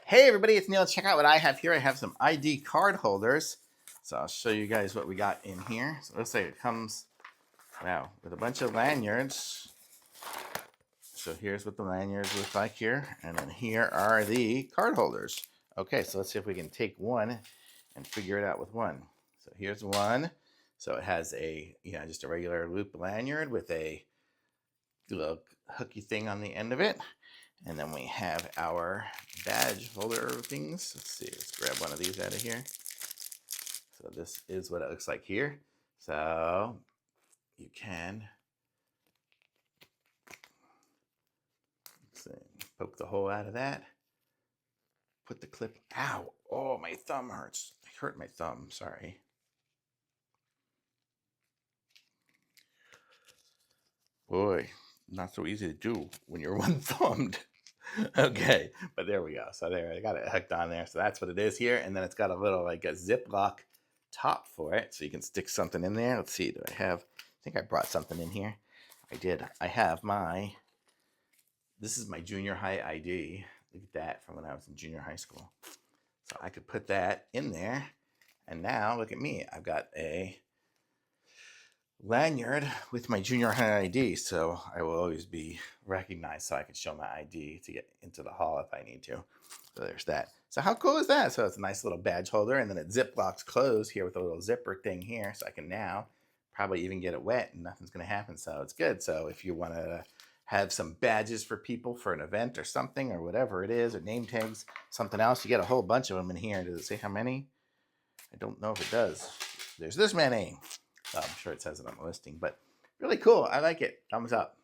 Hey everybody, it's Neil. Check out what I have here. I have some ID card holders. So I'll show you guys what we got in here. So let's say it comes, wow, with a bunch of lanyards. So here's what the lanyards look like here. And then here are the card holders. Okay, so let's see if we can take one and figure it out with one. So here's one. So it has a, just a regular loop lanyard with a little hooky thing on the end of it. And then we have our badge holder things. Let's see, let's grab one of these out of here. So this is what it looks like here. So you can poke the hole out of that. Put the clip, ow, oh, my thumb hurts. I hurt my thumb, sorry. Boy, not so easy to do when you're one-thumbed. Okay, but there we go. So there, I got it hooked on there. So that's what it is here. And then it's got a little like a Ziploc top for it. So you can stick something in there. Let's see, I think I brought something in here. I did. I have this is my junior high ID. Look at that, from when I was in junior high school. So I could put that in there. And now look at me. I've got a lanyard with my junior high ID, so I will always be recognized, so I can show my ID to get into the hall if I need to. So there's that. So how cool is that? So it's a nice little badge holder, and then it Ziplocs closed here with a little zipper thing here, so I can now probably even get it wet and nothing's going to happen. So it's good. So if you want to have some badges for people for an event or something or whatever it is, or name tags, something else, you get a whole bunch of them in here. Does it say how many? I don't know if it does. There's this many. I'm sure it says it on the listing, but really cool. I like it. Thumbs up.